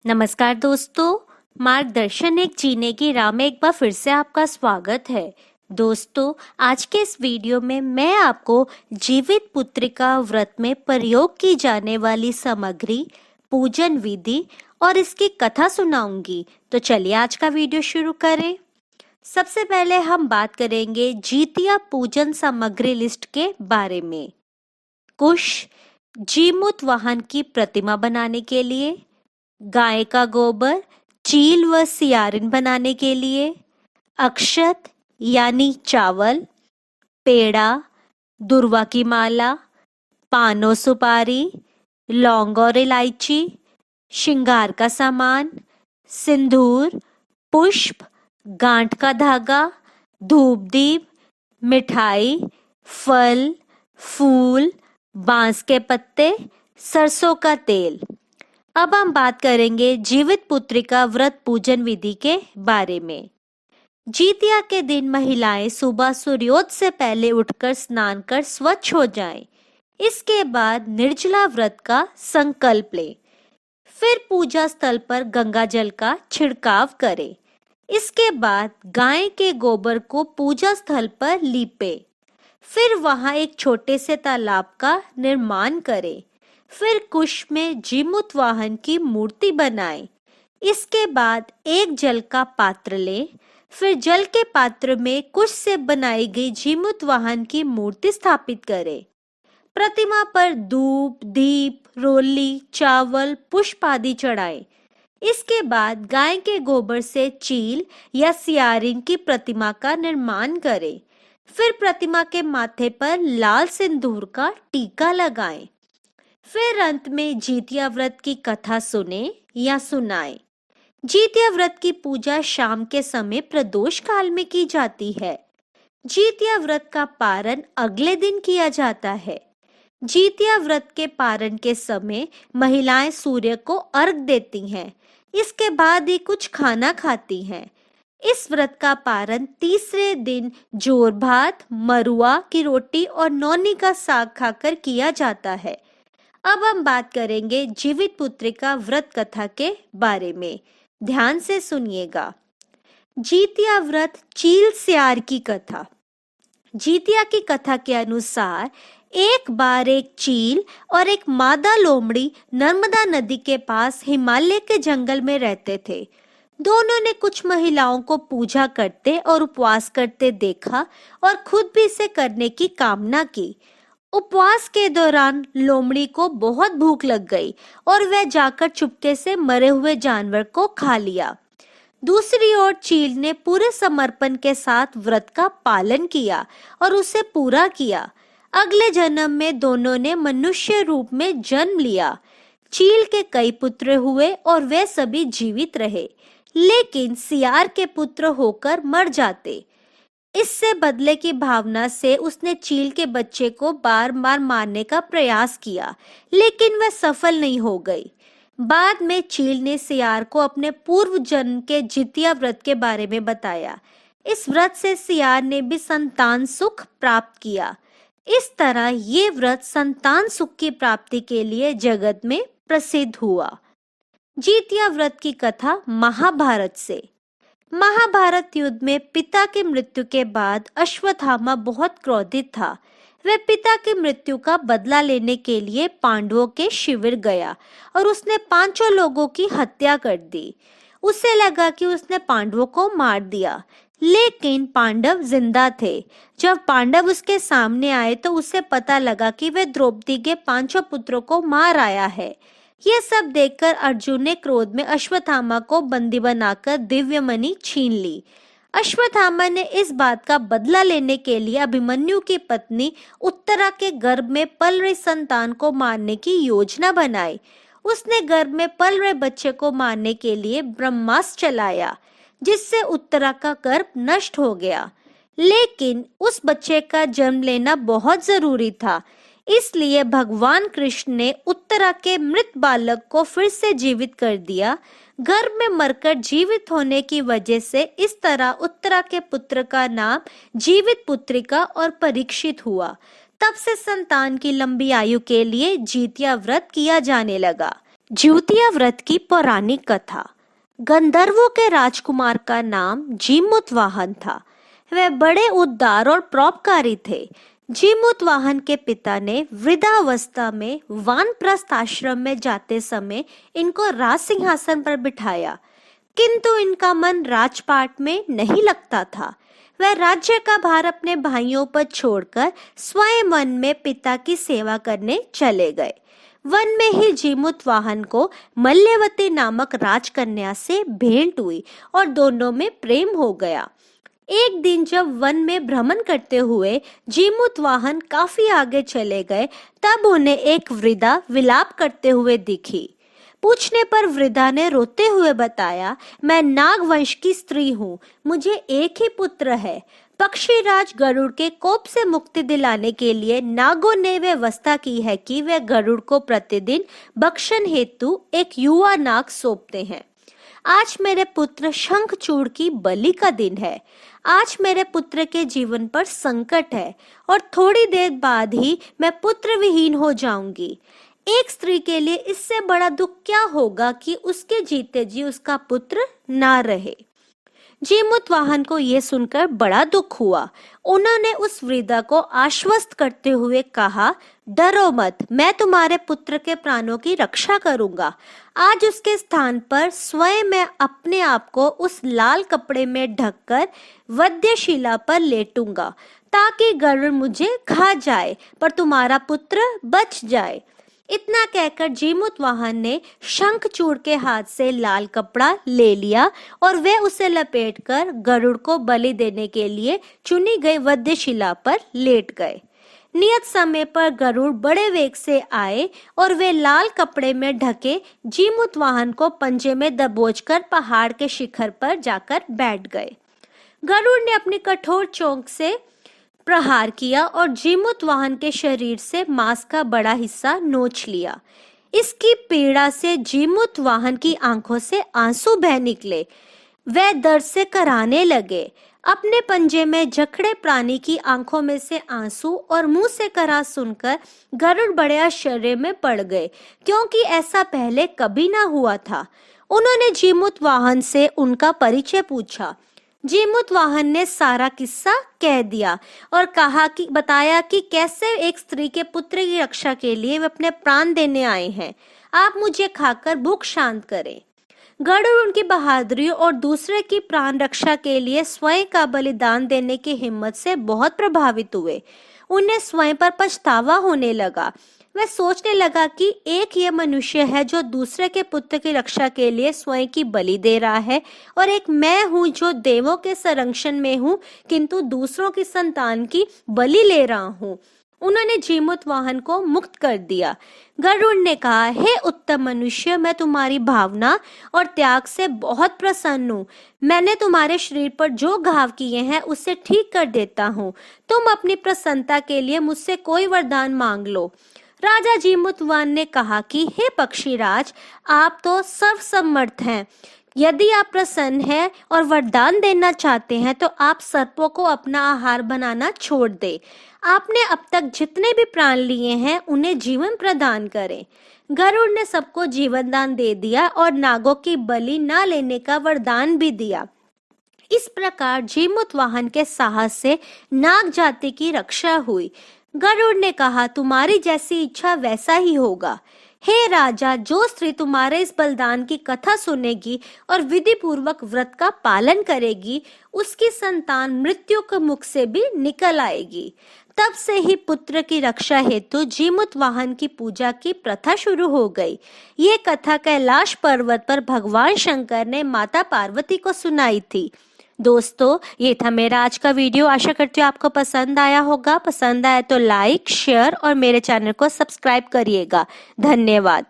नमस्कार दोस्तों, मार्गदर्शन एक जीने की राह में एक बार फिर से आपका स्वागत है। दोस्तों, आज के इस वीडियो में मैं आपको जीवित पुत्रिका व्रत में प्रयोग की जाने वाली सामग्री, पूजन विधि और इसकी कथा सुनाऊंगी। तो चलिए आज का वीडियो शुरू करें। सबसे पहले हम बात करेंगे जितिया पूजन सामग्री लिस्ट के बारे में। कुश, जीमूत वाहन की प्रतिमा बनाने के लिए, गाय का गोबर, चील व सियारिन बनाने के लिए, अक्षत यानी चावल, पेड़ा, दुर्वा की माला, पानो सुपारी, लौंग और इलायची, श्रृंगार का सामान, सिंदूर, पुष्प, गांठ का धागा, धूप दीप, मिठाई, फल, फूल, बांस के पत्ते, सरसों का तेल। अब हम बात करेंगे जीवित पुत्रिका व्रत पूजन विधि के बारे में। जितिया के दिन महिलाएं सुबह सूर्योदय से पहले उठकर स्नान कर स्वच्छ हो जाएं। इसके बाद निर्जला व्रत का संकल्प लें। फिर पूजा स्थल पर गंगा जल का छिड़काव करें। इसके बाद गाय के गोबर को पूजा स्थल पर लीपे। फिर वहां एक छोटे से तालाब का निर्माण करें। फिर कुश में जीमूत वाहन की मूर्ति बनाएं। इसके बाद एक जल का पात्र लें। फिर जल के पात्र में कुश से बनाई गई जीमूत वाहन की मूर्ति स्थापित करें। प्रतिमा पर धूप, दीप, रोली, चावल, पुष्प आदि चढ़ाएं। इसके बाद गाय के गोबर से चील या सियारिन की प्रतिमा का निर्माण करें। फिर प्रतिमा के माथे पर लाल सिंदूर का टीका लगाएं। फिर अंत में जितिया व्रत की कथा सुने या सुनाएं। जितिया व्रत की पूजा शाम के समय प्रदोष काल में की जाती है। जितिया व्रत का पारण अगले दिन किया जाता है। जितिया व्रत के पारण के समय महिलाएं सूर्य को अर्घ देती हैं। इसके बाद ही कुछ खाना खाती हैं। इस व्रत का पारण तीसरे दिन जोर भात, मरुआ की रोटी और नौनी का साग खाकर किया जाता है। अब हम बात करेंगे जीवित पुत्रिका व्रत कथा के बारे में। ध्यान से सुनिएगा। जितिया व्रत चील सियार की कथा। जितिया की कथा के अनुसार एक बार एक चील और एक मादा लोमड़ी नर्मदा नदी के पास हिमालय के जंगल में रहते थे। दोनों ने कुछ महिलाओं को पूजा करते और उपवास करते देखा और खुद भी इसे करने की कामना की। उपवास के दौरान लोमड़ी को बहुत भूख लग गई और वह जाकर चुपके से मरे हुए जानवर को खा लिया। दूसरी ओर चील ने पूरे समर्पण के साथ व्रत का पालन किया और उसे पूरा किया। अगले जन्म में दोनों ने मनुष्य रूप में जन्म लिया। चील के कई पुत्र हुए और वे सभी जीवित रहे, लेकिन सियार के पुत्र होकर मर जाते। इससे बदले की भावना से उसने चील के बच्चे को बार बार मारने का प्रयास किया, लेकिन वह सफल नहीं हो गई। बाद में चील ने सियार को अपने पूर्व जन्म के जितिया व्रत के बारे में बताया। इस व्रत से सियार ने भी संतान सुख प्राप्त किया। इस तरह ये व्रत संतान सुख की प्राप्ति के लिए जगत में प्रसिद्ध हुआ। जितिया व्रत की कथा महाभारत से। महाभारत युद्ध में पिता की मृत्यु के बाद अश्वत्थामा बहुत क्रोधित था। वह पिता की मृत्यु का बदला लेने के लिए पांडवों के शिविर गया और उसने 5 लोगों की हत्या कर दी। उसे लगा कि उसने पांडवों को मार दिया, लेकिन पांडव जिंदा थे। जब पांडव उसके सामने आए तो उसे पता लगा कि वह द्रौपदी के 5 पुत्रों को मार आया है। यह सब देखकर अर्जुन ने क्रोध में अश्वत्थामा को बंदी बनाकर दिव्य मणि छीन ली। अश्वत्थामा ने इस बात का बदला लेने के लिए अभिमन्यु की पत्नी उत्तरा के गर्भ में पल रही संतान को मारने की योजना बनाई। उसने गर्भ में पल रहे बच्चे को मारने के लिए ब्रह्मास्त्र चलाया, जिससे उत्तरा का गर्भ नष्ट हो गया। लेकिन उस बच्चे का जन्म लेना बहुत जरूरी था, इसलिए भगवान कृष्ण ने उत्तरा के मृत बालक को फिर से जीवित कर दिया। गर्भ में मरकर जीवित होने की वजह से इस तरह उत्तरा के पुत्र का नाम जीवित पुत्रिका और परीक्षित हुआ। तब से संतान की लंबी आयु के लिए जितिया व्रत किया जाने लगा। ज्योतिया व्रत की पौराणिक कथा। गंधर्वों के राजकुमार का नाम जीमूतवाहन था। वह बड़े उदार और परोपकारी थे। जीमूतवाहन के पिता ने वृद्धावस्था में वानप्रस्थ आश्रम में जाते समय इनको राज सिंहासन पर बिठाया, किंतु इनका मन राजपाट में नहीं लगता था। वह राज्य का भार अपने भाइयों पर छोड़कर स्वयं वन में पिता की सेवा करने चले गए। वन में ही जीमूतवाहन को मल्यवती नामक राजकन्या से भेंट हुई और दोनों में प्रेम हो गया। एक दिन जब वन में भ्रमण करते हुए जीमूतवाहन काफी आगे चले गए, तब उन्हें एक वृद्धा विलाप करते हुए दिखी। पूछने पर वृद्धा ने रोते हुए बताया, मैं नाग वंश की स्त्री हूँ, मुझे एक ही पुत्र है। पक्षीराज गरुड़ के कोप से मुक्ति दिलाने के लिए नागों ने व्यवस्था की है कि वे गरुड़ को प्रतिदिन भक्षण हेतु एक युवा नाग सौंपते हैं। आज मेरे पुत्र शंखचूड़ की बलि का दिन है। आज मेरे पुत्र के जीवन पर संकट है और थोड़ी देर बाद ही मैं पुत्र विहीन हो जाऊंगी। एक स्त्री के लिए इससे बड़ा दुख क्या होगा कि उसके जीते जी उसका पुत्र ना रहे। जीमूतवाहन को यह सुनकर बड़ा दुख हुआ। उन्होंने उस वृद्धा को आश्वस्त करते हुए कहा, डरो मत, मैं तुम्हारे पुत्र के प्राणों की रक्षा करूंगा। आज उसके स्थान पर स्वयं मैं अपने आप को उस लाल कपड़े में ढककर वध्यशिला पर लेटूंगा, ताकि गरुड़ मुझे खा जाए पर तुम्हारा पुत्र बच जाए। इतना कहकर जीमूतवाहन ने शंखचूड़ के हाथ से लाल कपड़ा ले लिया और वे उसे लपेटकर गरुड़ को बलि देने के लिए चुनी गई वध्यशिला पर लेट गए। नियत समय पर गरुड़ बड़े वेग से आए और वे लाल कपड़े में ढके जीमूतवाहन को पंजे में दबोचकर पहाड़ के शिखर पर जाकर बैठ गए। गरुड़ ने अपनी कठोर चोंच से प्रहार किया और जीमूतवाहन के शरीर से मांस का बड़ा हिस्सा नोच लिया। इसकी पीड़ा से जीमूतवाहन की आंखों से आंसू बह निकले। वह दर्द से कराहने लगे। अपने पंजे में जकड़े प्राणी की आंखों में से आंसू और मुंह से कराह सुनकर गरुड़ बड़े आश्चर्य में पड़ गए, क्योंकि ऐसा पहले कभी ना हुआ था। उन्होंने जीमूतवाहन से उनका परिचय पूछा। जीमूतवाहन ने सारा किस्सा कह दिया और बताया कि कैसे एक स्त्री के पुत्र की रक्षा के लिए वे अपने प्राण देने आए हैं। आप मुझे खाकर भूख शांत करें। गरुड़ उनकी बहादुरी और दूसरे की प्राण रक्षा के लिए स्वयं का बलिदान देने की हिम्मत से बहुत प्रभावित हुए। उन्हें स्वयं पर पछतावा होने लगा। वह सोचने लगा कि एक ये मनुष्य है जो दूसरे के पुत्र की रक्षा के लिए स्वयं की बलि दे रहा है, और एक मैं हूँ जो देवों के संरक्षण में हूँ किंतु दूसरों की संतान की बलि ले रहा हूँ। उन्होंने जीमूतवाहन को मुक्त कर दिया। गरुड़ ने कहा, हे उत्तम मनुष्य, मैं तुम्हारी भावना और त्याग से बहुत प्रसन्न हूँ। मैंने तुम्हारे शरीर पर जो घाव किए हैं उसे ठीक कर देता हूँ। तुम अपनी प्रसन्नता के लिए मुझसे कोई वरदान मांग लो। राजा जीमूतवाहन ने कहा कि हे पक्षीराज, आप तो सर्वसमर्थ हैं। यदि आप प्रसन्न हैं और वरदान देना चाहते हैं तो आप सर्पों को अपना आहार बनाना छोड़ दें। आपने अब तक जितने भी प्राण लिए हैं उन्हें जीवन प्रदान करें। गरुड़ ने सबको जीवन दान दे दिया और नागों की बलि न लेने का वरदान भी दिया। इस प्रकार जीमूतवाहन के साहस से नाग जाति की रक्षा हुई। गरुड़ ने कहा, तुम्हारी जैसी इच्छा वैसा ही होगा। हे राजा, जो स्त्री तुम्हारे इस बलिदान की कथा सुनेगी और विधि पूर्वक व्रत का पालन करेगी, उसकी संतान मृत्यु के मुख से भी निकल आएगी। तब से ही पुत्र की रक्षा हेतु जीमूतवाहन की पूजा की प्रथा शुरू हो गई। ये कथा कैलाश पर्वत पर भगवान शंकर ने माता पार्वती को सुनाई थी। दोस्तों, ये था मेरा आज का वीडियो। आशा करती हूँ आपको पसंद आया होगा। पसंद आया तो लाइक, शेयर और मेरे चैनल को सब्सक्राइब करिएगा। धन्यवाद।